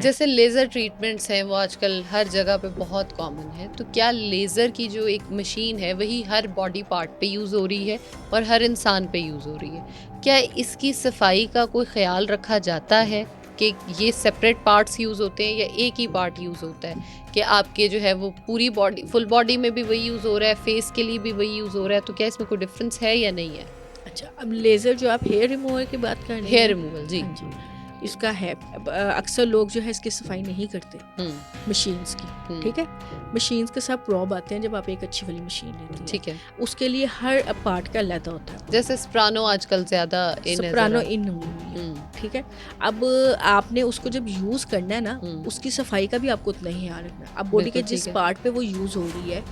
जैसे laser treatments हैं वो आजकल हर जगह पे बहुत कॉमन है, तो क्या लेज़र की जो एक मशीन है वही हर बॉडी पार्ट पे यूज़ हो रही है और हर इंसान पे यूज़ हो रही है? क्या इसकी सफाई का कोई ख्याल रखा जाता है कि ये सेपरेट पार्ट्स यूज़ होते हैं या एक ही पार्ट यूज़ होता है, कि आपके जो है वो पूरी बॉडी, फुल बॉडी में भी वही यूज़ हो रहा है, फेस के लिए भी वही यूज़ हो रहा है, तो क्या इसमें कोई डिफरेंस है या नहीं है? अच्छा, अब लेज़र जो आप हेयर रिमूवर की बात कर रहे हैं, हेयर रिमूवल, जी। हाँ जी, इसका है। अक्सर लोग जो है इसकी सफाई नहीं करते मशीन्स की, ठीक है। मशीन्स के साथ प्रॉब आते हैं जब आप एक अच्छी वाली मशीन लेते हैं, ठीक है। उसके लिए हर पार्ट का अलग होता है। जैसे सोप्रानो आजकल ज़्यादा सोप्रानो इन हुई है, ठीक है। अब आपने उसको जब यूज़ करना है ना, उसकी सफाई का भी आपको उतना ही ध्यान रखना है। अब बॉडी के जिस पार्ट पे वो यूज़ हो रही है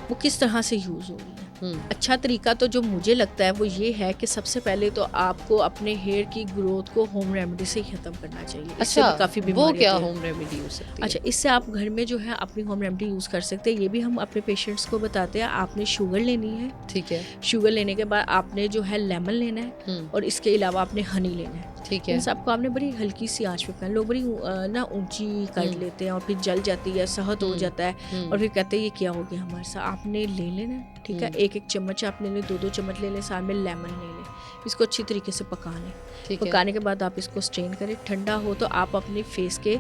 वो किस तरह से यूज़ हो रही है। अच्छा तरीका तो जो मुझे लगता है वो ये है कि सबसे पहले तो आपको अपने हेयर की ग्रोथ को होम रेमेडी से ही खत्म करना चाहिए। अच्छा, काफ़ी वो क्या होम रेमेडी हो सकती है? अच्छा, इससे आप घर में जो है अपनी होम रेमेडी यूज़ कर सकते हैं। ये भी हम अपने पेशेंट्स को बताते हैं। आपने शुगर लेनी है, ठीक है। शुगर लेने के बाद आपने जो है लेमन लेना है और इसके अलावा आपने हनी लेना है, ठीक है। इन सबको आपने बड़ी हल्की सी आंच पे पकाना। लोग बड़ी ना ऊंची कर लेते हैं और फिर जल जाती है, सहत हो जाता है और फिर कहते हैं ये क्या हो गया हमारे साथ। आपने ले लेना है, ठीक है। एक एक चम्मच आप ले लें, दो दो चम्मच ले लें, साथ में लेमन ले लें, इसको अच्छी तरीके से पका लें। पकाने के बाद आप इसको स्ट्रेन करें, ठंडा हो तो आप अपने फेस के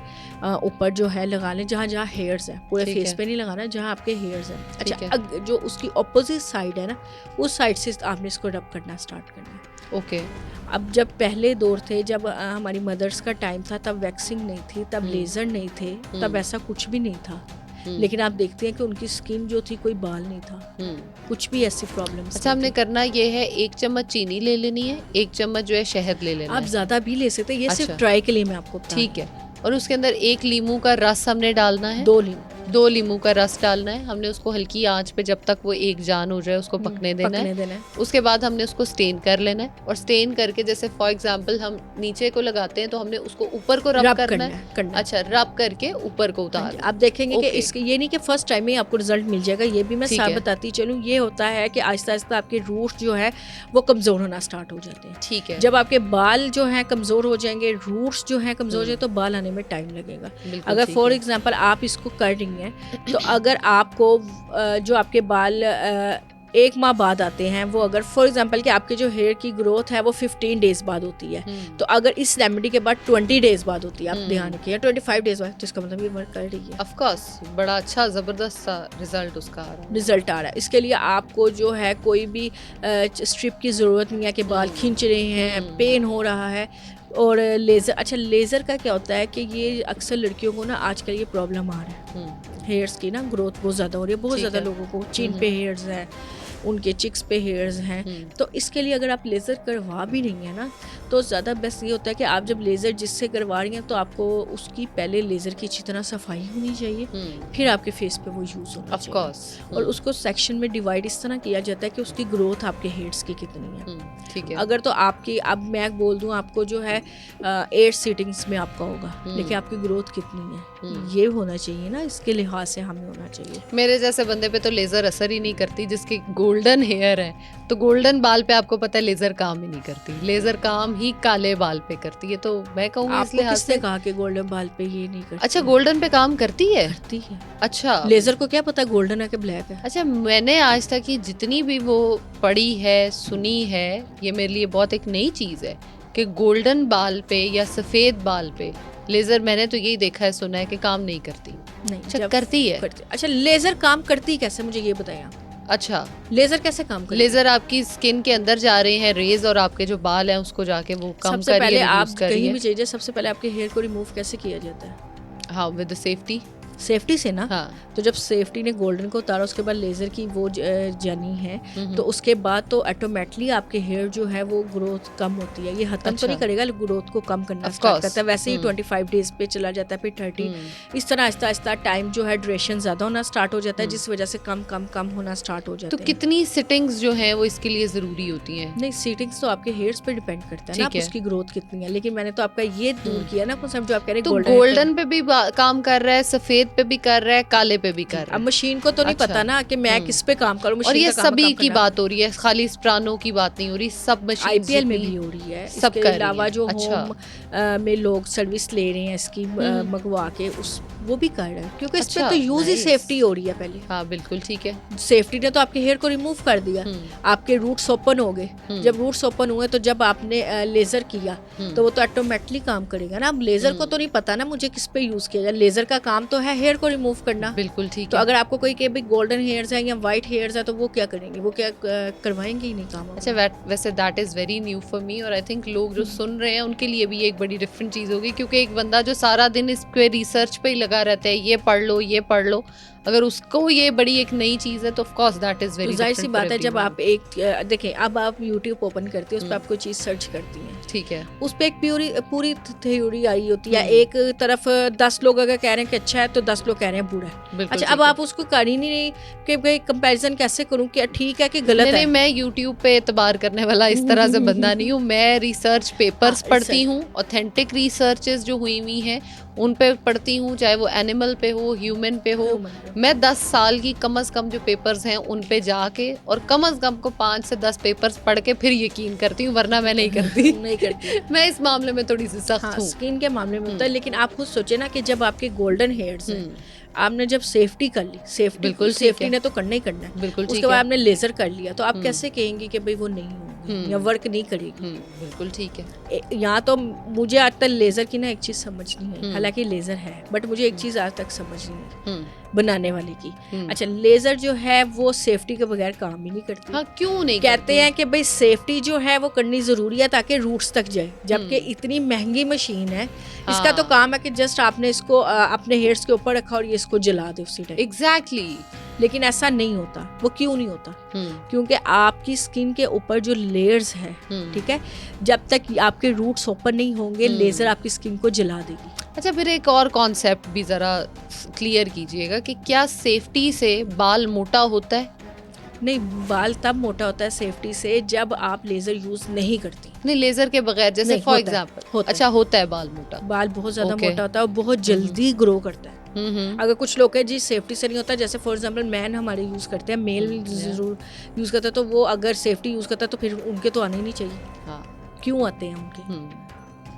ऊपर जो है लगा लें, जहाँ जहाँ हेयर्स हैं। पूरे फेस पे नहीं लगाना, जहाँ आपके हेयर्स हैं। अच्छा, जो उसकी ऑपोजिट साइड है ना, उस साइड से आपने इसको रब करना स्टार्ट करना है। ओके। अब जब पहले दौर थे, जब हमारी मदर्स का टाइम था, तब वैक्सिंग नहीं थी, तब लेज़र नहीं थे, तब ऐसा कुछ भी नहीं था। लेकिन आप देखते हैं कि उनकी स्किन जो थी, कोई बाल नहीं था, कुछ भी ऐसी प्रॉब्लम। अच्छा, हमने करना ये है, 1 चम्मच चीनी ले लेनी है, 1 चम्मच जो है शहद ले लेना आप है। ज़्यादा भी ले सकते हैं, ये सिर्फ ट्राई के लिए मैं आपको बता। ठीक है। और उसके अंदर 1 लीमू का रस हमने डालना है, 2 लीमू का रस डालना है। हमने उसको हल्की आंच पे जब तक वो एक जान हो जाए उसको पकने देना है। उसके बाद हमने उसको स्टेन कर लेना है, और स्टेन करके जैसे फॉर एग्जांपल हम नीचे को लगाते हैं तो हमने उसको ऊपर को रब करना है। अच्छा, रब करके ऊपर को उतार। आप देखेंगे कि इसके ये नहीं कि फर्स्ट टाइम में आपको रिजल्ट मिल जाएगा, ये भी मैं साफ बताती चलूँ। ये होता है कि आहिस्ता आहिस्ता आपके रूट्स जो है वो कमज़ोर होना स्टार्ट हो जाते हैं, ठीक है। जब आपके बाल जो है कमज़ोर हो जाएंगे, रूट्स जो है कमज़ोर हो जाए, तो बाल आने में टाइम लगेगा। अगर फॉर एग्जांपल आप इसको कर रही हैं, तो अगर आपको जो आपके बाल 1 माह बाद आते हैं, वो अगर फॉर एग्जांपल कि आपके जो हेयर की ग्रोथ है वो 15 डेज बाद होती है, तो अगर इस रेमेडी के बाद 20 डेज बाद होती है, आप ध्यान रखिए, 25 डेज बाद, तो इसका मतलब ये वर्क कर रही है। ऑफ कोर्स बड़ा अच्छा ज़बरदस्त सा रिजल्ट उसका आ रहा है। इसके लिए आपको जो है कोई भी स्ट्रिप की ज़रूरत नहीं है कि बाल खींच रहे हैं, पेन हो रहा है। और लेज़र, अच्छा लेज़र का क्या होता है कि ये अक्सर लड़कियों को ना आजकल ये प्रॉब्लम आ रहा है, हेयर्स की ना ग्रोथ बहुत ज़्यादा हो रही है। बहुत ज़्यादा लोगों को चिन पे हेयर्स हैं, उनके चिक्स पे हेयर्स हैं। तो इसके लिए अगर आप लेज़र करवा भी नहीं है ना, तो ज़्यादा बेस्ट ये होता है कि आप जब लेज़र जिससे करवा रही हैं, तो आपको उसकी पहले लेज़र की अच्छी तरह सफाई होनी चाहिए, फिर आपके फेस पे वो यूज़ होना चाहिए। और उसको सेक्शन में डिवाइड इस तरह किया जाता है कि उसकी ग्रोथ आपके हेयर्स की कितनी है, ठीक है। अगर तो आपकी, अब मैं बोल दूँ आपको जो है 8 सीटिंग्स में आपका होगा, लेकिन आपकी ग्रोथ कितनी है ये होना चाहिए ना, इसके लिहाज से हमें होना चाहिए। मेरे जैसे बंदे पे तो लेज़र असर ही नहीं करती, जिसकी गोल्डन हेयर है, तो गोल्डन बाल पे आपको पता है लेज़र काम ही नहीं करती, लेज़र काम ही काले बाल पे करती है। तो मैं कहूँगी इस लिहाज से, कहा कि गोल्डन बाल पे ये नहीं करती। अच्छा, गोल्डन पे काम करती है? करती है। अच्छा, लेज़र को क्या पता गोल्डन है कि ब्लैक है? अच्छा, मैंने आज तक की जितनी भी वो पढ़ी है, सुनी है, ये मेरे लिए बहुत एक नई चीज़ है कि गोल्डन बाल पे या सफ़ेद बाल पे लेज़र, मैंने तो यही देखा है, सुना है कि काम नहीं करती। नहीं, अच्छा, करती है। अच्छा, लेज़र काम करती कैसे, मुझे ये बताएं आप। अच्छा, लेज़र कैसे काम करती है? लेज़र आपकी स्किन के अंदर जा रहे हैं रेज, और आपके जो बाल हैं उसको जाके वो कम कर रही है। सबसे पहले आप कहीं भी चाहिए, सबसे पहले आपके हेयर को रिमूव कैसे किया जाता है? हाँ, विद सेफ्टी से ना। हाँ। तो जब सेफ्टी ने गोल्डन को उतारा, उसके बाद लेज़र की वो जर्नी है, तो उसके बाद तो ऑटोमेटिकली आपके हेयर जो है वो ग्रोथ कम होती है। ये खत्म तो नहीं करेगा, ग्रोथ को कम करना स्टार्ट करता है। वैसे ही 25 डेज पे चला जाता है, फिर 30। इस तरह आहिस्ता आहिस्ता टाइम जो है ड्यूरेशन ज़्यादा होना स्टार्ट हो जाता है, जिस वजह से कम होना स्टार्ट हो जाता है। तो कितनी सिटिंग्स जो है वो इसके लिए ज़रूरी होती हैं? नहीं, सिटिंग्स तो आपके हेयर्स पे डिपेंड करता है ना, उसकी ग्रोथ कितनी है। लेकिन मैंने तो आपका ये दूर किया ना, जो आप कह रहे हैं गोल्डन पे भी काम कर रहा है, सफ़ेद सफेद पे भी कर रहा है, काले पे भी कर रहा अब है। मशीन को तो नहीं अच्छा। पता ना कि मैं किस पे काम करूँ, और मशीन ये का काम सभी की करना। बात हो रही है, खाली स्प्रानो की बात नहीं हो रही, सब मशीन आईपीएल में भी हो रही है, सब इसके कर रही अलावा है। जो अच्छा। होम में लोग सर्विस ले रहे हैं इसकी मंगवा के, उस वो भी कर रहे हैं, क्योंकि इस पे अच्छा, तो यूज ही nice। सेफ्टी हो रही है। पहले हाँ बिल्कुल ठीक है। सेफ्टी ने तो आपके हेयर को रिमूव कर दिया, आपके रूट्स ओपन हो गए। जब रूट्स ओपन हुए तो जब आपने लेजर किया तो वो तो ऑटोमेटिकली काम करेगा ना। अब लेजर को तो नहीं पता ना मुझे किस पे यूज किया जाए, लेजर का काम तो है हेयर को रिमूव करना। बिल्कुल ठीक तो है। अगर आपको कोई के भी गोल्डन हेयर्स है या वाइट हेयर्स है तो वो क्या करेंगे, वो क्या करवाएंगे ही नहीं काम। अच्छा, वैसे that is very new for me, और आई थिंक लोग जो सुन रहे हैं उनके लिए भी एक बड़ी डिफरेंट चीज़ होगी, क्योंकि एक बंदा जो सारा दिन इस पे रिसर्च पे ही लगा रहता है, ये पढ़ लो ये पढ़ लो, अगर उसको ये बड़ी एक नई चीज़ है तो of course that is very तो जाहिर सी बात है, जब आप एक देखें, अब आप यूट्यूब ओपन करते हैं, उस पर आप कोई चीज़ सर्च करती हैं, ठीक है, उस पर एक पूरी थ्योरी आई होती है। एक तरफ 10 लोग अगर कह रहे हैं कि अच्छा है तो 10 लोग कह रहे हैं बुरा है। बिल्कुल अच्छा, अब आप उसको कर ही नहीं कि भाई कंपैरिजन कैसे करूं कि ठीक है कि गलत है। नहीं, मैं यूट्यूब पे एतबार करने वाला इस तरह से बंदा नहीं हूँ। मैं रिसर्च पेपर्स पढ़ती हूँ, ऑथेंटिक रिसर्चेस जो हुई हुई हैं उन पे पढ़ती हूँ, चाहे वो एनिमल पे हो, ह्यूमन पे हो। मैं 10 साल की कम से कम जो पेपर्स हैं उन पे जाके और कम से कम को 5 से 10 पेपर्स पढ़ के फिर यकीन करती हूँ, वरना मैं नहीं करती। नहीं करती। मैं इस मामले में थोड़ी सी सख्त हूँ। स्किन के मामले में होता है, लेकिन आप खुद सोचे ना कि जब आपके गोल्डन हेयर्स हैं, आपने जब सेफ्टी कर ली, सेफ्टी ने तो करना ही करना है, बिल्कुल उसके बाद आपने लेजर कर लिया, तो आप कैसे कहेंगे कि भाई वो नहीं होगी या वर्क नहीं करेगी। बिल्कुल ठीक है। यहाँ तो मुझे आज तक लेजर की ना एक चीज समझ नहीं आई, हालांकि लेजर है, बट मुझे एक चीज आज तक समझ नहीं आई बनाने वाले की। अच्छा, लेजर जो है वो सेफ्टी के बगैर काम ही नहीं करती। हाँ, क्यों नहीं कहते हैं कि भाई सेफ्टी जो है वो करनी जरूरी है ताकि रूट्स तक जाए, जबकि इतनी महंगी मशीन है। इसका तो काम है कि जस्ट आपने इसको अपने हेयर्स के ऊपर रखा और ये इसको जला दे उसी टाइम। एग्जैक्टली। लेकिन ऐसा नहीं होता। वो क्यों नहीं होता? क्योंकि आपकी स्किन के ऊपर जो लेयर्स है, ठीक है, जब तक आपके रूट्स ओपन नहीं होंगे, लेजर आपकी स्किन को जला देगी। अच्छा, फिर एक और कॉन्सेप्ट भी ज़रा क्लियर कीजिएगा कि क्या सेफ्टी से बाल मोटा होता है? नहीं, बाल तब मोटा होता है सेफ्टी से जब आप लेजर यूज नहीं करती। नहीं, लेजर के बगैर, जैसे फॉर एग्जांपल। अच्छा, होता है बाल मोटा? बाल बहुत ज्यादा मोटा होता है और बहुत जल्दी ग्रो करता है। अगर कुछ लोग हैं जी सेफ्टी से नहीं होता, जैसे फॉर एग्जांपल मैन हमारे यूज करते हैं, मेल जरूर यूज करता है, तो वो अगर सेफ्टी यूज करता है तो फिर उनके तो आने ही नहीं चाहिए। हाँ। क्यों आते हैं उनके?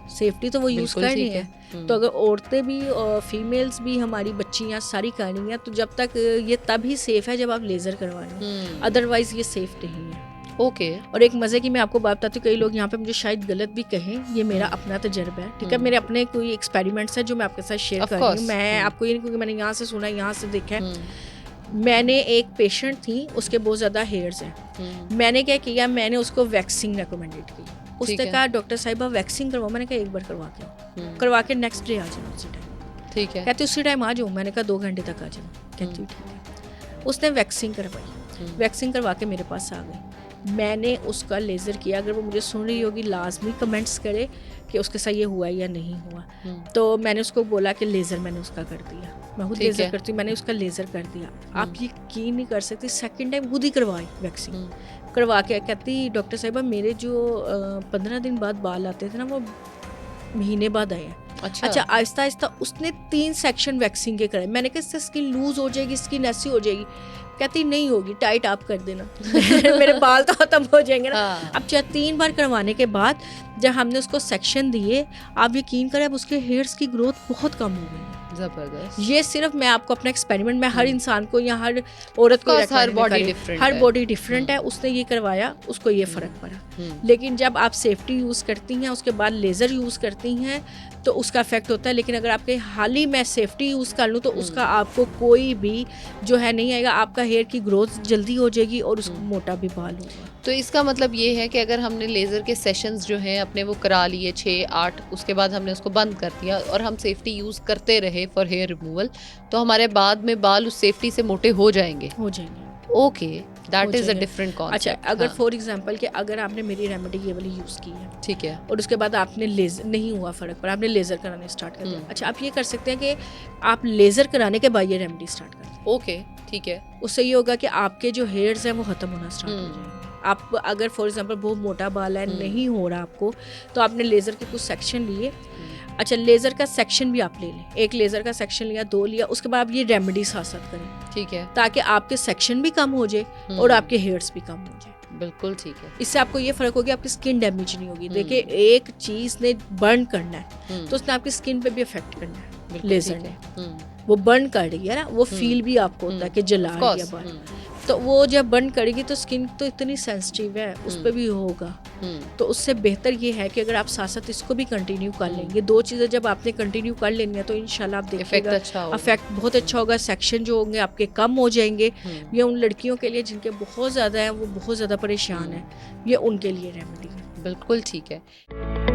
सेफ्टी तो वो यूज कर रही है। तो अगर औरतें भी और फीमेल्स भी, हमारी बच्चियां सारी कर रही हैं, तो जब तक ये तभी सेफ है जब आप लेजर करवा रहे हैं, अदरवाइज ये सेफ नहीं है। ओके। और एक मजे की मैं आपको बात बताती हूँ, कई लोग यहाँ पे मुझे शायद गलत भी कहें, ये मेरा अपना तजर्बा है, ठीक है, मेरे अपने कोई एक्सपेरिमेंट्स है जो मैं आपके साथ शेयर कर रही हूँ। मैं आपको ये नहीं क्योंकि मैंने यहाँ से सुना, यहाँ से देखा है। मैंने एक पेशेंट थी, उसके बहुत ज़्यादा हेयर्स हैं। मैंने क्या किया, मैंने उसको वैक्सिंग रिकमेंडेड की। उसने कहा डॉक्टर साहिबा वैक्सिंग करवाओ। मैंने कहा एक बार करवा के नेक्स्ट डे आ जाओ उसी टाइम। ठीक है। कहती उसी टाइम आ जाऊँ। मैंने कहा 2 घंटे तक आ जाओ। कहती ठीक है। उसने वैक्सिंग करवाई, वैक्सिंग करवा के मेरे पास आ गई। मैंने उसका लेज़र किया। अगर वो मुझे सुन रही होगी लाजमी कमेंट्स करे कि उसके साथ ये हुआ या नहीं हुआ। तो मैंने उसको बोला कि लेज़र मैंने उसका कर दिया, मैं खुद लेज़र करती हूँ, मैंने उसका लेज़र कर दिया। आप यकीन नहीं कर सकती, सेकंड टाइम खुद ही करवाई वैक्सीन। करवा के कहती डॉक्टर साहिबा मेरे जो 15 दिन बाद बाल आते थे ना, वो महीने बाद आए हैं। अच्छा, आहिस्ता आहिस्ता उसने 3 सेक्शन वैक्सीन के कराए। मैंने कहा इससे स्किन लूज हो जाएगी, स्किन ऐसी हो जाएगी। कहती नहीं होगी, टाइट आप कर देना। मेरे बाल तो खत्म हो जाएंगे ना। अब 3 बार करवाने के बाद जब हमने उसको सेक्शन दिए, आप यकीन करें अब उसके हेयर्स की ग्रोथ बहुत कम हो गई। जबरदस्त। ये सिर्फ मैं आपको अपना एक्सपेरिमेंट में हर इंसान को या हर औरत को, हर बॉडी डिफरेंट है, उसने ये करवाया, उसको ये फ़र्क पड़ा। लेकिन जब आप सेफ्टी यूज़ करती हैं, उसके बाद लेज़र यूज़ करती हैं, तो उसका इफेक्ट होता है। लेकिन अगर आपके हाल ही में सेफ्टी यूज़ कर लूँ तो उसका आपको कोई भी जो है नहीं आएगा। आपका हेयर की ग्रोथ जल्दी हो जाएगी और उसको मोटा भी बाल होगा। तो इसका मतलब ये है कि अगर हमने लेज़र के सेशंस जो हैं अपने वो करा लिए 6-8, उसके बाद हमने उसको बंद कर दिया और हम सेफ्टी यूज़ करते रहे फॉर हेयर रिमूवल, तो हमारे बाद में बाल उस सेफ्टी से मोटे हो जाएंगे। Okay, that is a different concept. अच्छा, अगर फॉर एग्जांपल कि अगर आपने मेरी रेमेडी ये वाली यूज़ की है, ठीक है, और उसके बाद आपने लेज़र नहीं हुआ फ़र्क पर, आपने लेज़र कराने स्टार्ट कर दिया। अच्छा, आप ये कर सकते हैं कि आप लेज़र कराने के बाद ये रेमेडी स्टार्ट कर दें। ओके, ठीक है। उससे ये होगा कि आपके जो हेयर्स हैं वो ख़त्म होना स्टार्ट हो जाएंगे। आप अगर फॉर एग्जांपल बहुत मोटा बाल है, नहीं हो रहा आपको, तो आपने लेज़र के कुछ सेक्शन लिए, अच्छा, लेज़र का सेक्शन भी आप ले लें, एक लेज़र का सेक्शन लिया, 2 लिया, उसके बाद आप ये रेमेडी साथ साथ करें, ठीक है। ताकि आपके सेक्शन भी कम हो जाए और आपके हेयर्स भी कम हो जाए। बिल्कुल ठीक है। इससे आपको ये फ़र्क होगा, आपकी स्किन डैमेज नहीं होगी। देखिए, एक चीज़ ने बर्न करना है तो उसने आपकी स्किन पे भी इफेक्ट करना है। बिल्कुल लेज़र ठीक ने है। वो बर्न कर रही है ना, वो फील भी आपको होता है कि जला Of रही है course, बाल। तो वो जब बर्न करेगी तो स्किन तो इतनी सेंसिटिव है, उस पर भी होगा। तो उससे बेहतर ये है कि अगर आप साथ साथ इसको भी कंटिन्यू कर लेंगे, 2 चीज़ें जब आपने कंटिन्यू कर लेनी है तो इंशाल्लाह आप इफेक्ट देखिएगा अच्छा होगा। इफेक्ट बहुत अच्छा होगा। सेक्शन जो होंगे आपके कम हो जाएंगे। ये उन लड़कियों के लिए जिनके बहुत ज़्यादा हैं, वो बहुत ज़्यादा परेशान हैं, ये उनके लिए रेमेडी है। बिल्कुल ठीक है।